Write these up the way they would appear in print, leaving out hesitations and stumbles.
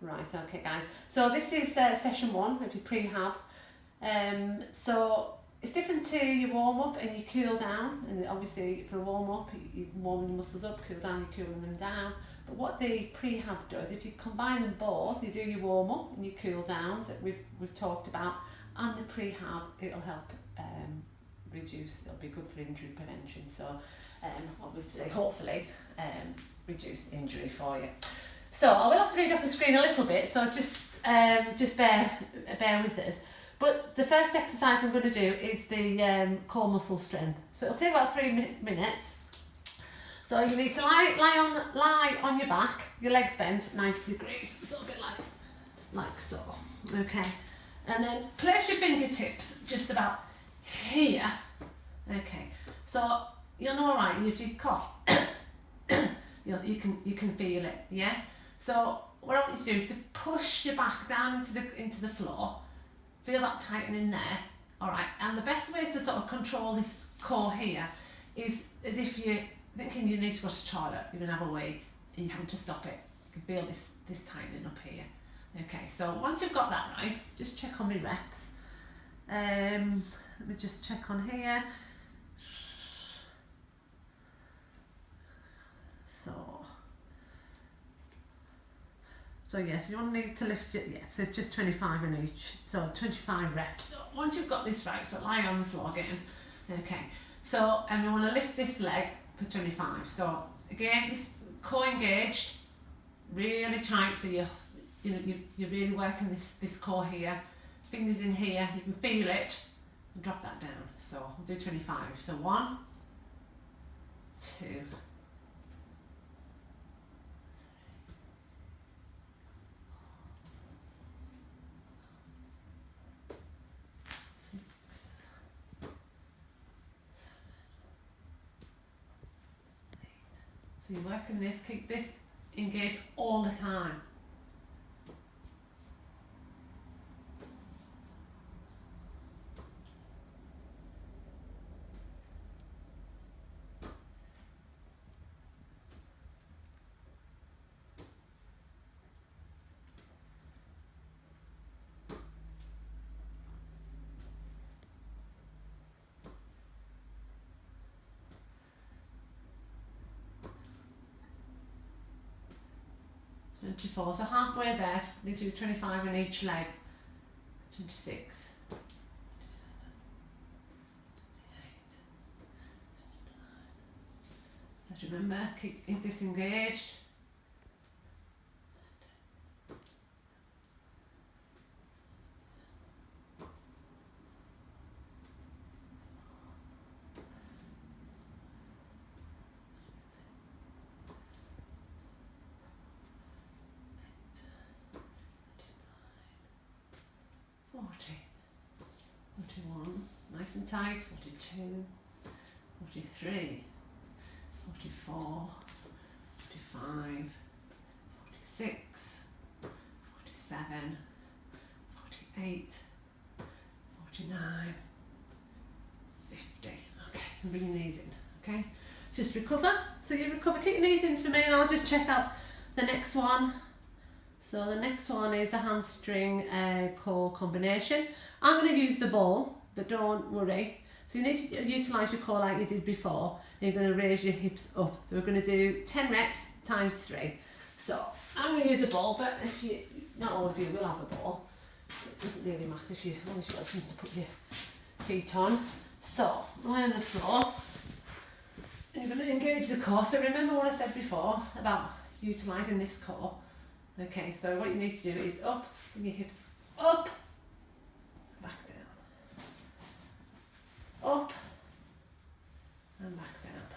Right, okay guys. So this is session 1 of your prehab. So it's different to your warm up and your cool down. And obviously for a warm up, you warm your muscles up, cool down, you're cooling them down. But what the prehab does, if you combine them both, you do your warm up and your cool downs that we've talked about, and the prehab, it'll help reduce, it'll be good for injury prevention. So obviously, hopefully, reduce injury for you. So I will have to read off the screen a little bit, so just bear with us. But the first exercise I'm going to do is the core muscle strength. So it'll take about 3 minutes. So you need to lie on your back, your legs bent 90 degrees, so a bit like so. Okay, and then place your fingertips just about here. Okay, so you'll know, right, if you cough, you can feel it, yeah. So what I want you to do is to push your back down into the floor. Feel that tightening there, all right. And the best way to sort of control this core here is as if you're thinking you need to go to the toilet, you're gonna have a wee, and you're having to stop it. You can feel this tightening up here. Okay, so once you've got that right, just check on my reps. Let me just check on here. So yes, you want to lift it, yeah, so it's just 25 in each, so 25 reps. So once you've got this right, so lie on the floor again. Okay, so we want to lift this leg for 25. So again, this core engaged, really tight, so you're really working this core here. Fingers in here, you can feel it, and drop that down. So we'll do 25. So 1, 2, 8. So you're working this, keep this engaged all the time. So halfway there, we do 25 in each leg. 26, 27, 28, 29. Let's remember, keep this engaged. 40, 41, nice and tight, 42, 43, 44, 45, 46, 47, 48, 49, 50. Okay, and bring your knees in, okay? Just recover. So you recover, keep your knees in for me and I'll just check out the next one. So the next one is the hamstring core combination. I'm going to use the ball, but don't worry. So you need to utilise your core like you did before. You're going to raise your hips up. So we're going to do 10 reps times 3. So I'm going to use the ball, but if you, not all of you will have a ball. So it doesn't really matter if you, as long as you've got something to put your feet on. So lie on the floor. And you're going to engage the core. So remember what I said before about utilising this core. Okay, so what you need to do is up, bring your hips up, back down, up, and back down.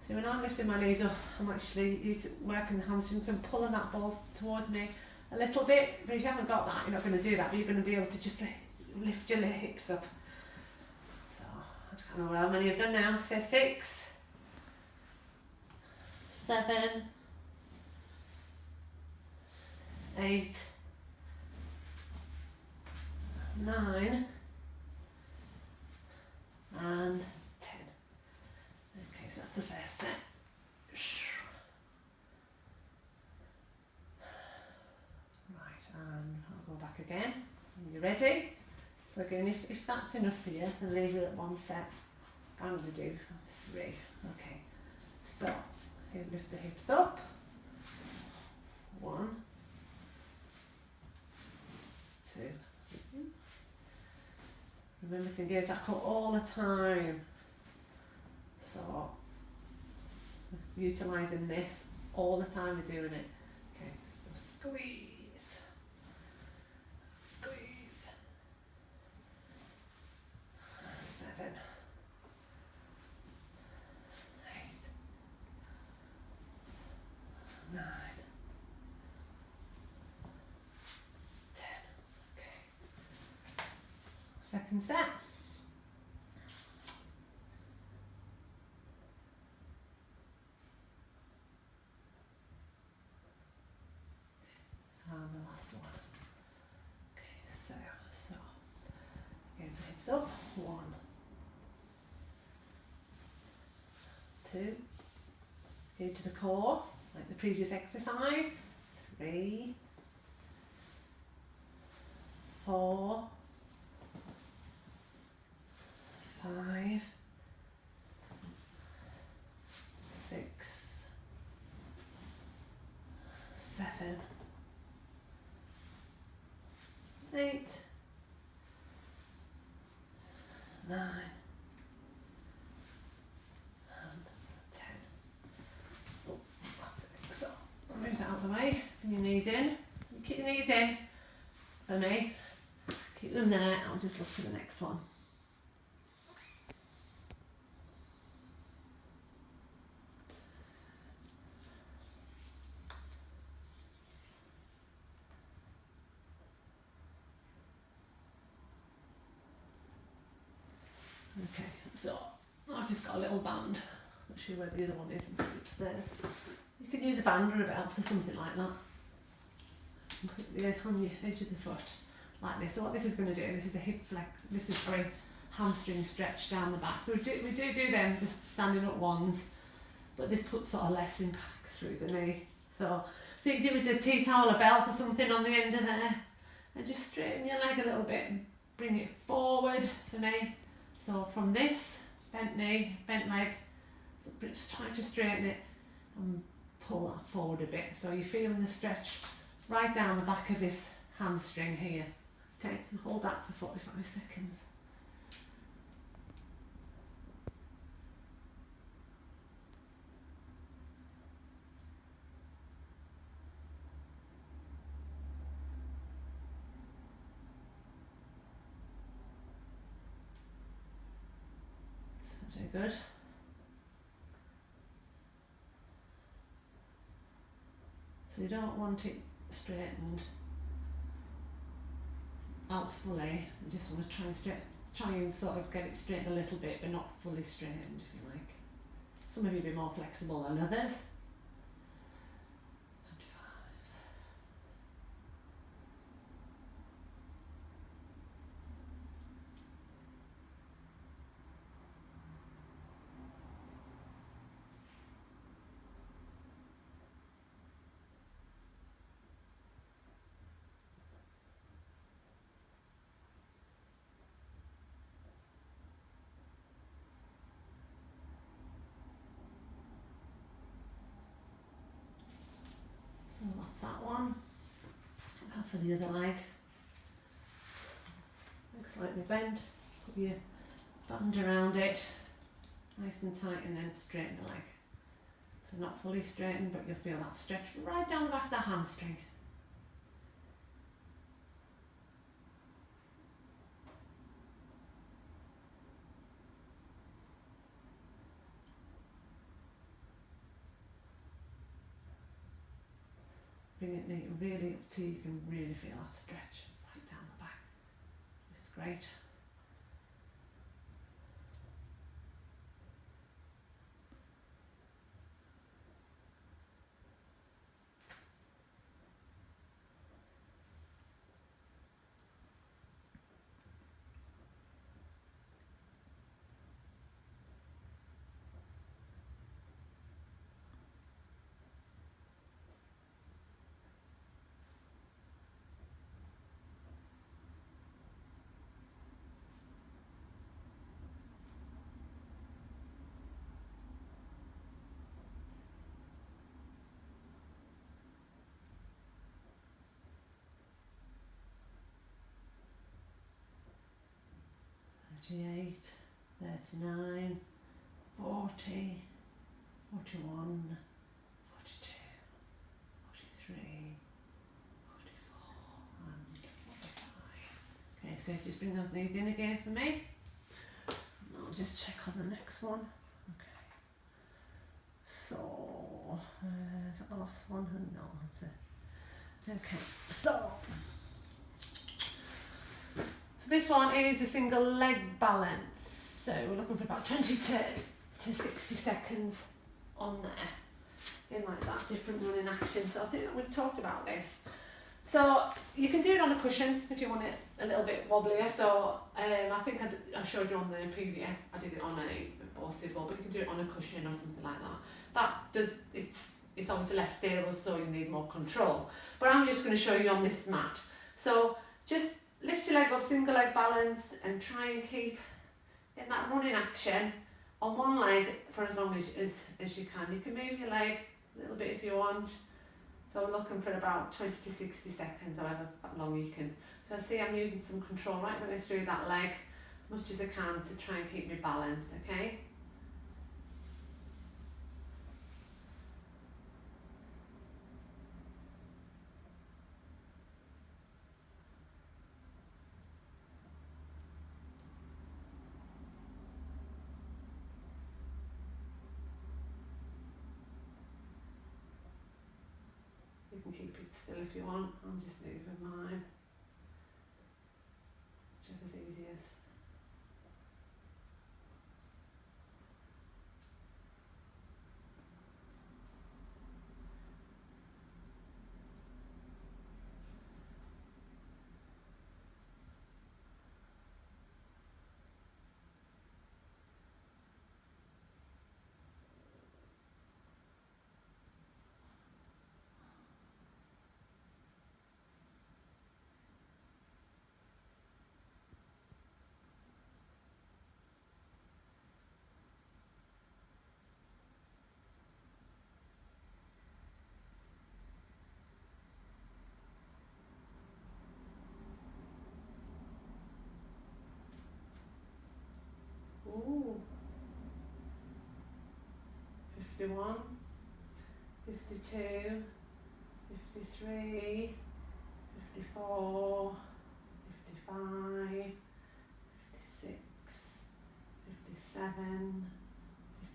See, when I'm lifting my knees up, I'm actually working the hamstrings and pulling that ball towards me a little bit, but if you haven't got that, you're not going to do that, but you're going to be able to just lift your hips up. So, I can't remember how many I've done now, say 6, 7, 8, 9, and 10. Okay, so that's the first set. You ready? So again, if that's enough for you, then leave it at 1 set. I'm going to do 3. Okay. So lift the hips up. 1, 2. Remember to engage that core all the time. So utilising this all the time we're doing it. Okay, so squeeze. Squeeze. 7, 8. Nine, 10. Okay. Second set. And the last one. Okay, so get the hips up. 1, 2. Into the core, like the previous exercise. 3, 4, 5, 6, 7, 8, 9, and 10. Oh, that's it. So I'll move that out of the way. Bring your knees in. You keep your knees in for me. Keep them there. I'll just look for the next one. Okay, so I've just got a little band. Not sure where the other one is, it's upstairs. You could use a band or a belt or something like that. And put it on the edge of the foot, like this. So what this is going to do, this is the hip flex, this is hamstring stretch down the back. So we do them, the standing up ones, but this puts sort of less impact through the knee. So you can do with the tea towel or belt or something on the end of there, and just straighten your leg a little bit and bring it forward for me. So from this, bent knee, bent leg, so just try to straighten it and pull that forward a bit. So you're feeling the stretch right down the back of this hamstring here. Okay, and hold that for 45 seconds. That's very good. So you don't want it straightened out fully. You just want to try and sort of get it straightened a little bit, but not fully straightened, if you like. Some of you will be more flexible than others. 25. So that's that one. Now for the other leg. Legs slightly bent. Put your band around it, nice and tight, and then straighten the leg. So not fully straightened, but you'll feel that stretch right down the back of that hamstring. Bring it really up till you can really feel that stretch right down the back. It's great. 38, 39, 40, 41, 42, 43, 44 and 45. Okay, so just bring those knees in again for me. And I'll just check on the next one. Okay. So, is that the last one? No, that's it. Okay, so this one is a single leg balance. So we're looking for about 20 to 60 seconds on there. In like that, different running action. So I think that we've talked about this. So you can do it on a cushion if you want it a little bit wobblier. So I think I showed you on the PDF, I did it on a more suitable, but you can do it on a cushion or something like that. That does, it's obviously less stable, so you need more control. But I'm just going to show you on this mat. So just lift your leg up, single leg balance, and try and keep in that running action on one leg for as long as you can. You can move your leg a little bit if you want. So I'm looking for about 20 to 60 seconds, however long you can. So I see I'm using some control right the way through that leg as much as I can to try and keep me balanced, okay? You can keep it still if you want. I'm just moving mine. Whichever's easiest. Ooh. 51, 52, 53, 54, 55, 56, 57,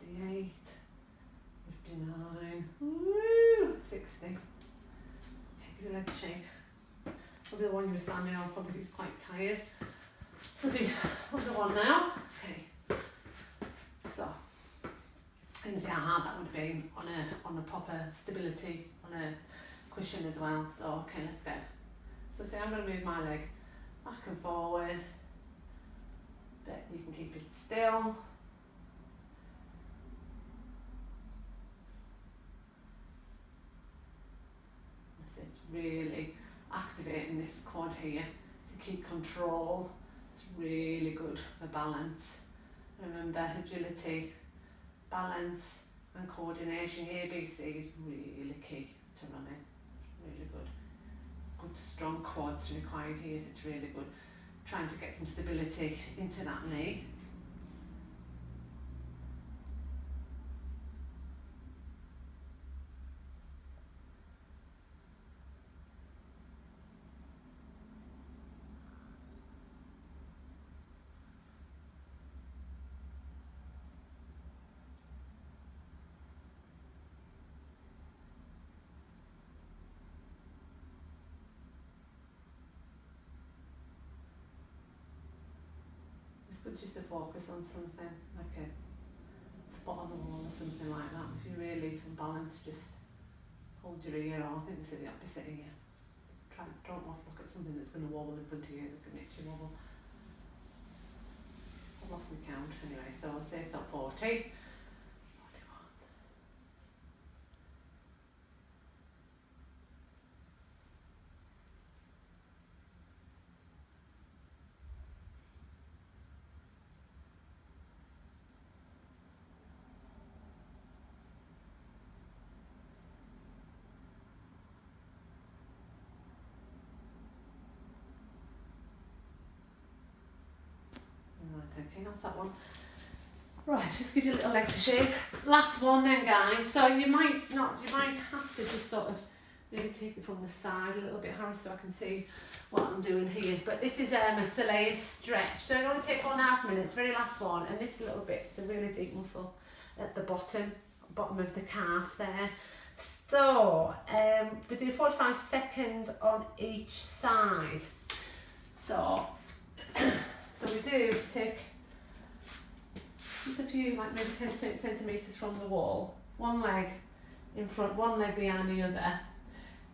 58, 59, woo, 60. Okay, give your leg a shake. Probably the one you were standing on probably is quite tired. So the other one now. Okay. So you can see how hard that would have been on a proper stability on a cushion as well. So okay, let's go. So see, I'm going to move my leg back and forward, but you can keep it still. So it's really activating this quad here to keep control. It's really good for balance. Remember, agility, balance and coordination, ABC is really key to running. Really good. Good strong quads required here, so it's really good. Trying to get some stability into that knee. Good just to focus on something, like a spot on the wall or something like that. If you're really unbalanced, just hold your ear, or I think this is the opposite ear. Don't look at something that's going to wobble in front of you that can make you wobble. I've lost my count anyway, so I'll say stop 40. 41. Okay, that's that one. Right, just give you a little leg shake. Last one then, guys. So you might have to just sort of maybe take it from the side a little bit, Harry, so I can see what I'm doing here. But this is a soleus stretch. So it only takes 1.5 minutes, very last one. And this little bit is a really deep muscle at the bottom of the calf there. So we do 45 seconds on each side. So, so we do take just a few, like maybe 10 centimetres from the wall. One leg in front, one leg behind the other.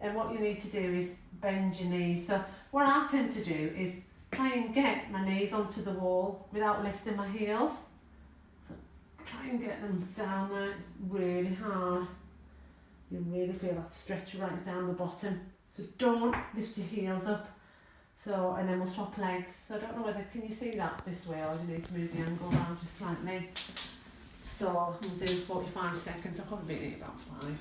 And what you need to do is bend your knees. So what I tend to do is try and get my knees onto the wall without lifting my heels. So try and get them down there. It's really hard. You really feel that stretch right down the bottom. So don't lift your heels up. So, and then we'll swap legs. So I don't know whether, can you see that this way, or do you need to move the angle around just slightly? So we'll do 45 seconds. I'll probably be about 5.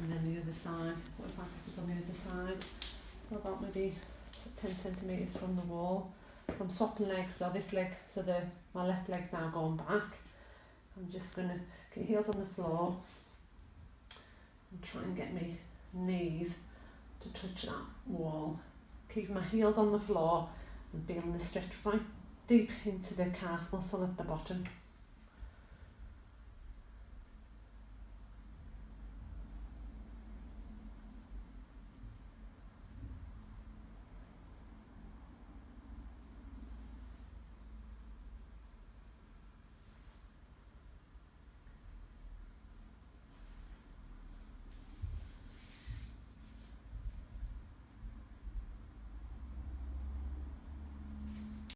And then the other side, 45 seconds on the other side. So about maybe 10 centimetres from the wall. So I'm swapping legs, so this leg, so my left leg's now going back. I'm just going to get your heels on the floor and try and get my knees to touch that wall. Keeping my heels on the floor and feeling the stretch right deep into the calf muscle at the bottom.